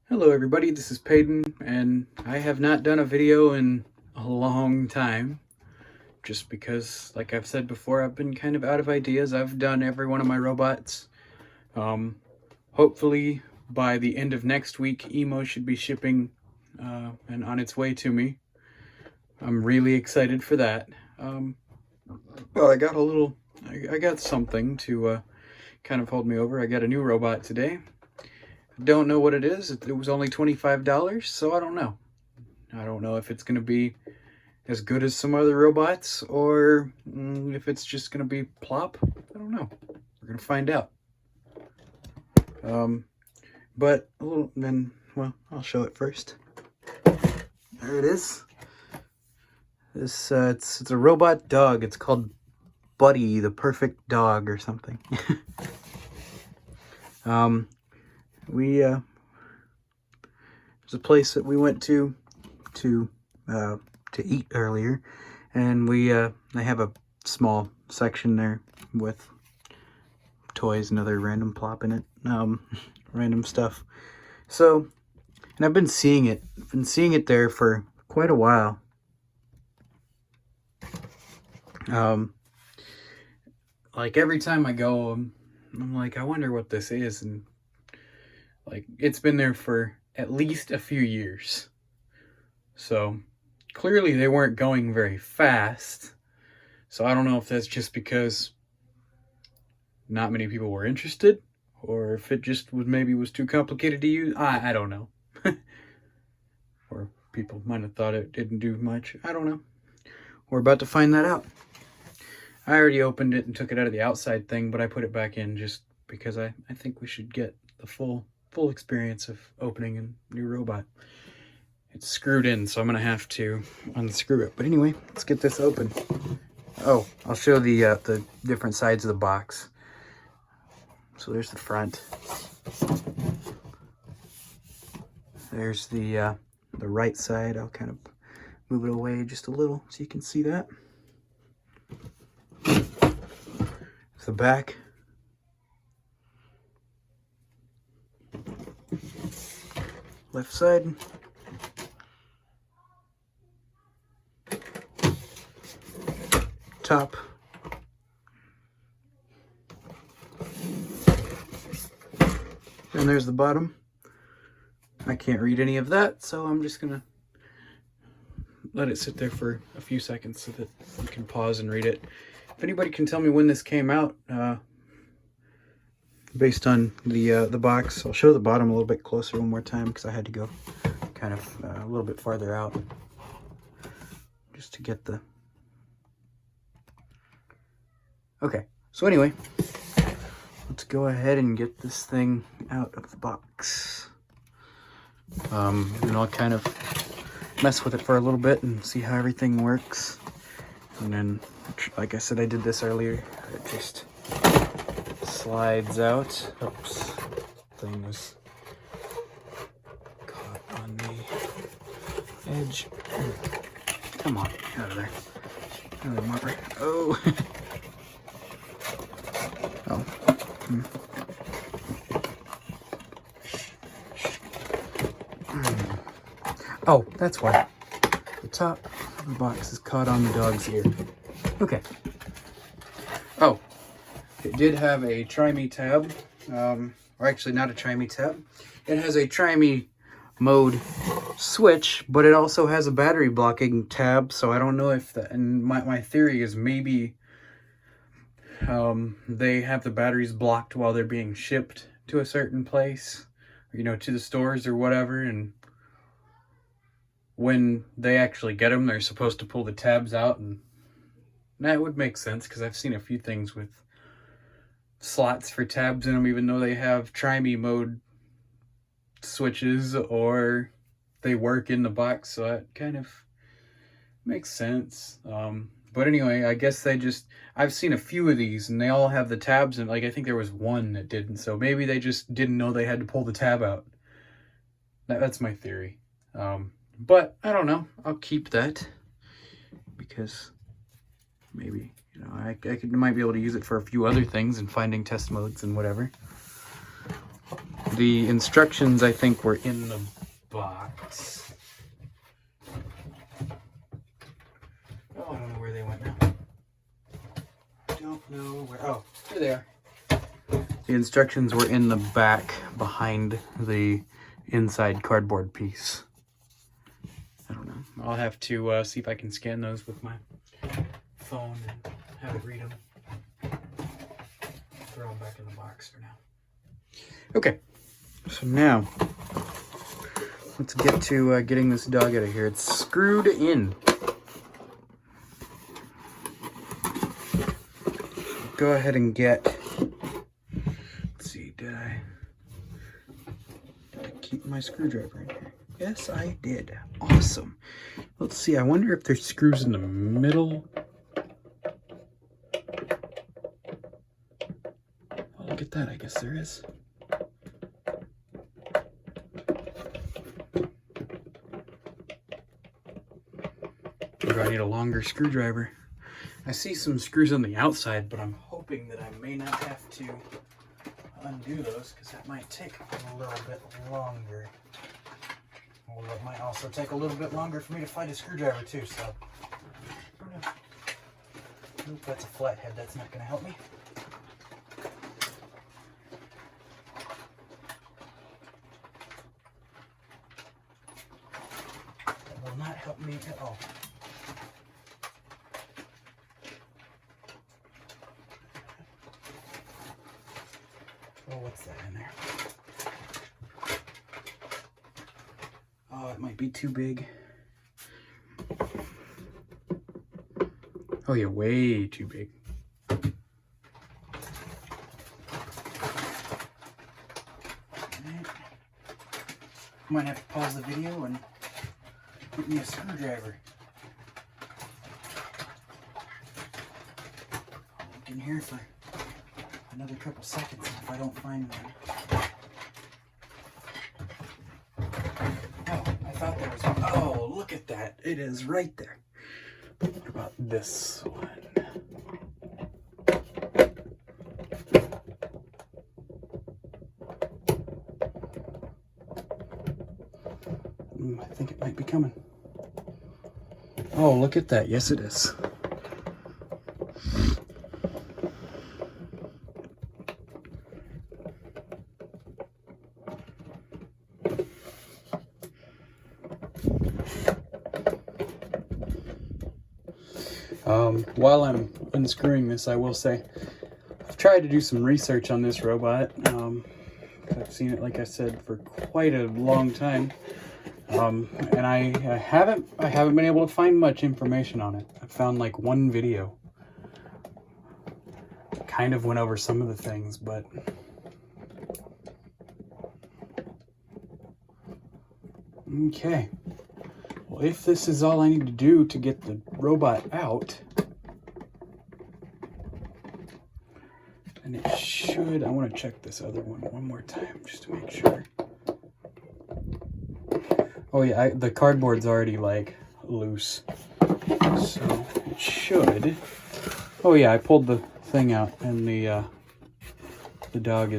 Hello everybody, this is Peyton, and I have not done a video in a long time, just because, like I've said before, I've been kind of out of ideas. I've done every one of my robots. Hopefully by the end of next week, Emo should be shipping and on its way to me. I'm really excited for that. Well, I got something to kind of hold me over. I got a new robot today. Don't know what it is. It was only $25, so I don't know. I don't know if it's going to be as good as some other robots or if it's just going to be plop. I don't know. We're going to find out. But then, well, I'll show it first. There it is. This it's a robot dog. It's called Buddy, the perfect dog or something. There's a place that we went to eat earlier, and they have a small section there with toys and other random plop in it, random stuff. So, and I've been seeing it there for quite a while. Like every time I go, I'm like, I wonder what this is, and like it's been there for at least a few years. So clearly they weren't going very fast. So I don't know if that's just because not many people were interested, or if it just was too complicated to use. I don't know. Or people might have thought it didn't do much. I don't know. We're about to find that out. I already opened it and took it out of the outside thing, but I put it back in just because I think we should get the full experience of opening a new robot. It's screwed in, so I'm gonna have to unscrew it. But anyway, let's get this open. Oh, I'll show the different sides of the box. So there's the front. There's the right side. I'll kind of move it away just a little so you can see that. The back. Left side. Top. And there's the bottom. I can't read any of that, so I'm just gonna let it sit there for a few seconds so that you can pause and read it. If anybody can tell me when this came out, based on the box, I'll show the bottom a little bit closer one more time because I had to go kind of a little bit farther out just to get the... Okay, so anyway, let's go ahead and get this thing out of the box. And I'll kind of mess with it for a little bit and see how everything works. And then, like I said, I did this earlier. It just slides out. Oops, thing was caught on the edge. Come on, get out of there. Another marker. Oh. Oh. Oh, that's why. The top of the box is caught on the dog's ear. Okay. Oh, it did have a Try Me tab. Or actually not a Try Me tab. It has a Try Me mode switch, but it also has a battery blocking tab, so I don't know if that... And my theory is maybe they have the batteries blocked while they're being shipped to a certain place, you know, to the stores or whatever, and when they actually get them, they're supposed to pull the tabs out, and that would make sense because I've seen a few things with slots for tabs in them, even though they have Try Me mode switches or they work in the box, so that kind of makes sense. But anyway, I guess they just... I've seen a few of these, and they all have the tabs, and like I think there was one that didn't, so maybe they just didn't know they had to pull the tab out. That's my theory. But I don't know. I'll keep that because maybe, you know, I might be able to use it for a few other things and finding test modes and whatever. The instructions, I think, were in the box. Oh, I don't know where they went now. Don't know where. Oh, here they are. The instructions were in the back behind the inside cardboard piece. I don't know. I'll have to see if I can scan those with my phone and have it read them. Throw them back in the box for now. Okay, so now let's get to getting this dog out of here. It's screwed in. Go ahead and get. Let's see, did I keep my screwdriver in here? Yes, I did. Awesome. Let's see. I wonder if there's screws in the middle. Oh, look at that. I guess there is. Or do I need a longer screwdriver? I see some screws on the outside, but I'm hoping that I may not have to undo those because that might take a little bit longer. Well, it might also take a little bit longer for me to find a screwdriver too, so. Nope, that's a flathead. That's not going to help me. That will not help me at all. Oh, what's that in there? Oh, it might be too big. Oh yeah, way too big. Might have to pause the video and get me a screwdriver. I'll look in here for another couple seconds if I don't find one. Oh, I thought there was one. Oh, look at that. It is right there. What about this one? I think it might be coming. Oh, look at that. Yes, it is. While I'm unscrewing this, I will say I've tried to do some research on this robot. I've seen it, like I said, for quite a long time, and I haven't been able to find much information on it. I found like one video. Kind of went over some of the things, but okay. Well, if this is all I need to do to get the robot out, and it should, I want to check this other one more time just to make sure. Oh yeah, the cardboard's already like loose, so it should. Oh yeah, I pulled the thing out, and the dog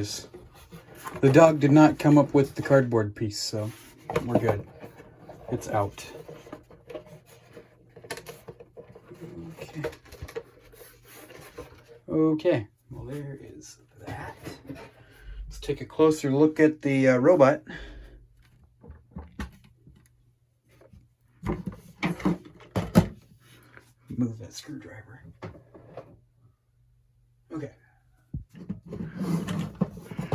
did not come up with the cardboard piece, so we're good. It's out. Okay, well there is that. Let's take a closer look at the robot. Move that screwdriver. Okay.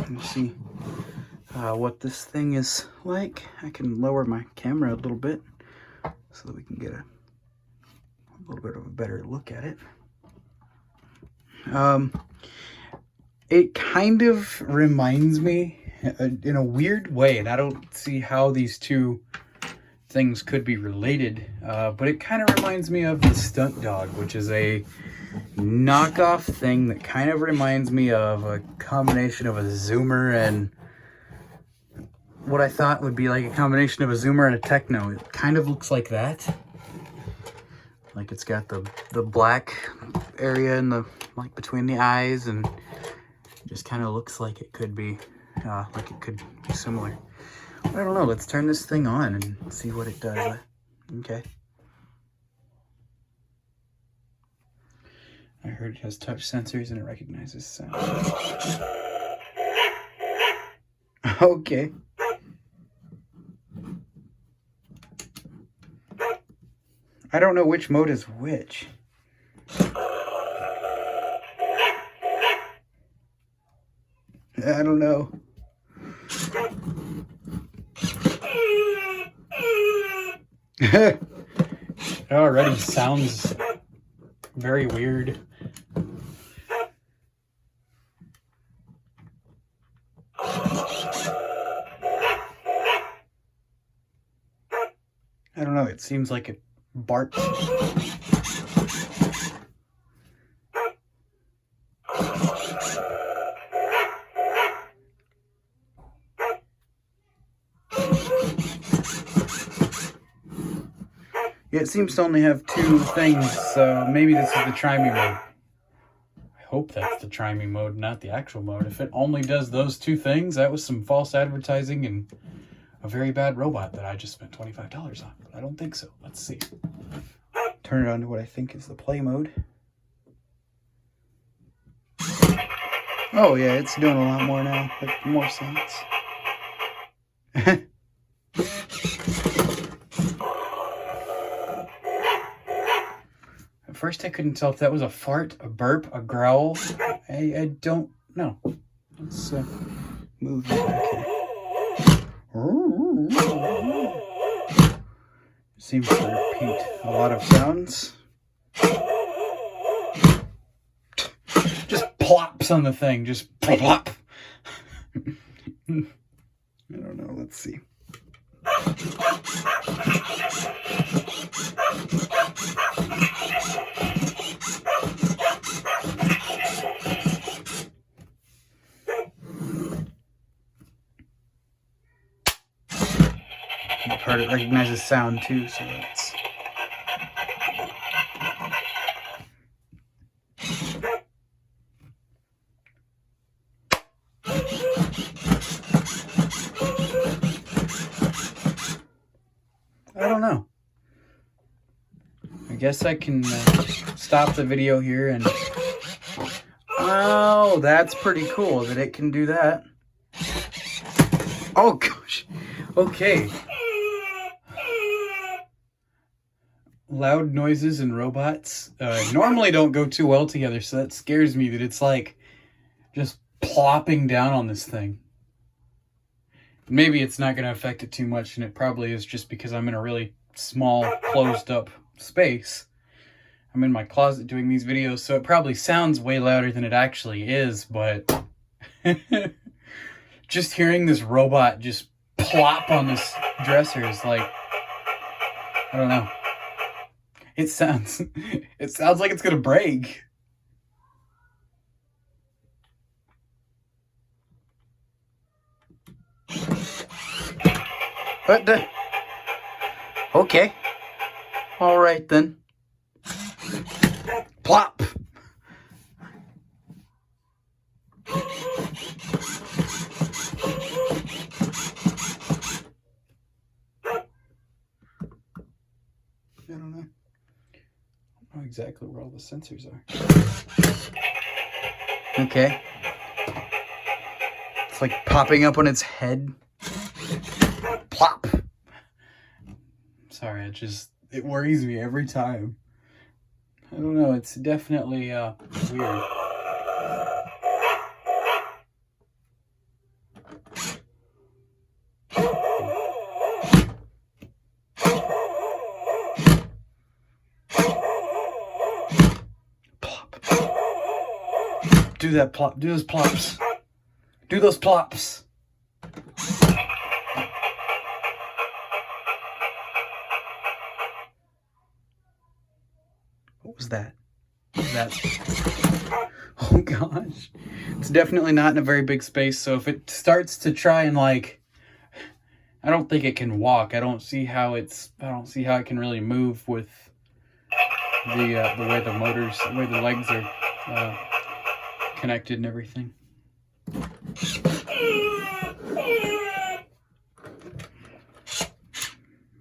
Let's see what this thing is like. I can lower my camera a little bit so that we can get a little bit of a better look at it. It kind of reminds me in a weird way, and I don't see how these two things could be related, but it kind of reminds me of the Stunt Dog, which is a knockoff thing that kind of reminds me of a combination of a zoomer and what I thought would be like a combination of a zoomer and a techno. It kind of looks like that. Like it's got the black area in the, like, between the eyes, and just kind of looks like it could be like it could be similar. I don't know. Let's turn this thing on and see what it does. Okay. I heard it has touch sensors and it recognizes sound. Okay. I don't know which mode is which. I don't know. It already sounds very weird. I don't know, it seems like it barks. Yeah, it seems to only have 2 things, so maybe this is the try me mode. I hope that's the try me mode, not the actual mode. If it only does those 2 things, that was some false advertising and a very bad robot that I just spent $25 on. I don't think so. Let's see. Turn it on to what I think is the play mode. Oh yeah, it's doing a lot more now. Like, more sounds. At first I couldn't tell if that was a fart, a burp, a growl. I don't know. Let's move that back here. Seems to repeat a lot of sounds. Just plops on the thing, just plop. I don't know, let's see. The part it recognizes sound too, so that's... I don't know. I guess I can stop the video here and... Oh, that's pretty cool that it can do that. Oh gosh. Okay. Loud noises and robots normally don't go too well together, so that scares me that it's like just plopping down on this thing. Maybe it's not going to affect it too much, and it probably is just because I'm in a really small, closed up space. I'm in my closet doing these videos, so it probably sounds way louder than it actually is, but just hearing this robot just plop on this dresser is like, I don't know. It sounds like it's gonna break. What the? Okay. All right then. Plop. I don't know. I don't know exactly where all the sensors are. Okay. It's like popping up on its head. Plop. Sorry, it worries me every time. I don't know, it's definitely weird. Plop. Do that plop. Do those plops. Do those plops. What was that? What was that? Oh gosh. It's definitely not in a very big space, so if it starts to try and like, I don't think it can walk. I don't see how it can really move with the way the legs are connected and everything.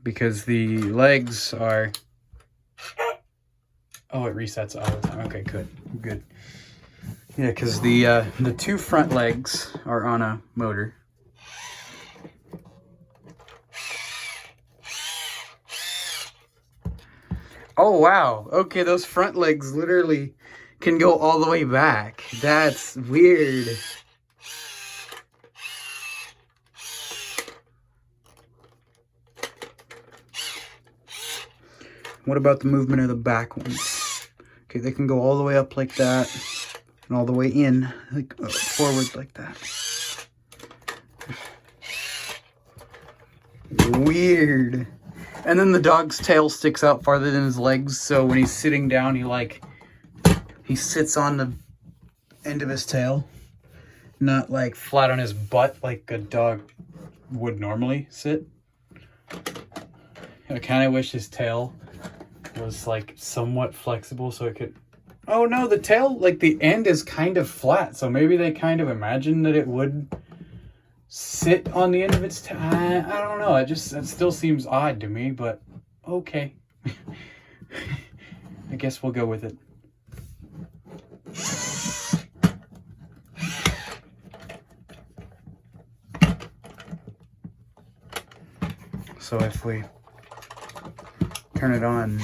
because the legs are... Oh, it resets all the time. Okay, good. Yeah, because the two front legs are on a motor. Oh, wow. Okay, those front legs literally can go all the way back. That's weird. What about the movement of the back ones? Okay, they can go all the way up like that and all the way in, like forward like that. Weird. And then the dog's tail sticks out farther than his legs, so when he's sitting down, he sits on the end of his tail, not like flat on his butt like a dog would normally sit. I kind of wish his tail was like somewhat flexible so it could... Oh no, the tail, like the end is kind of flat, so maybe they kind of imagined that it would sit on the end of its tail. I don't know, it still seems odd to me, but okay. I guess we'll go with it. So if we turn it on,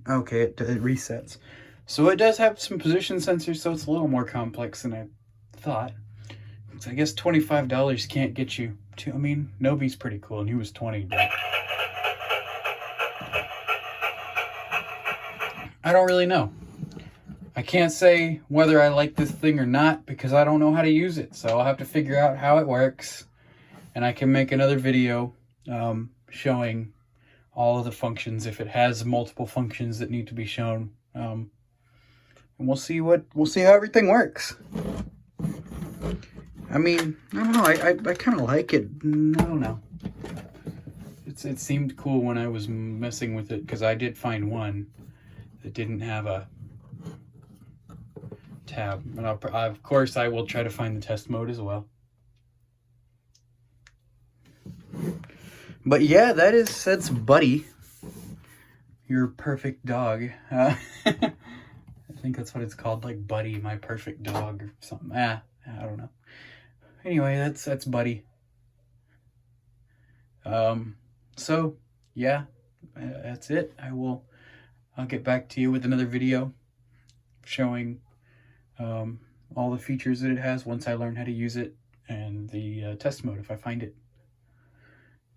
okay, it resets. So it does have some position sensors, so it's a little more complex than I thought. So I guess $25 can't get you to... I mean, Nobi's pretty cool, and he was 20, but... I don't really know. I can't say whether I like this thing or not, because I don't know how to use it. So I'll have to figure out how it works, and I can make another video showing all of the functions, if it has multiple functions that need to be shown. And we'll see how everything works. I mean, I don't know, I kind of like it. I don't know. It seemed cool when I was messing with it, because I did find one that didn't have a tab. And of course, I will try to find the test mode as well. But yeah, that's Buddy, your perfect dog. I think that's what it's called, like Buddy, my perfect dog or something. I don't know. Anyway, that's Buddy. So yeah, that's it. I'll get back to you with another video showing all the features that it has once I learn how to use it, and the test mode if I find it.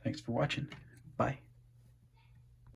Thanks for watching. Bye.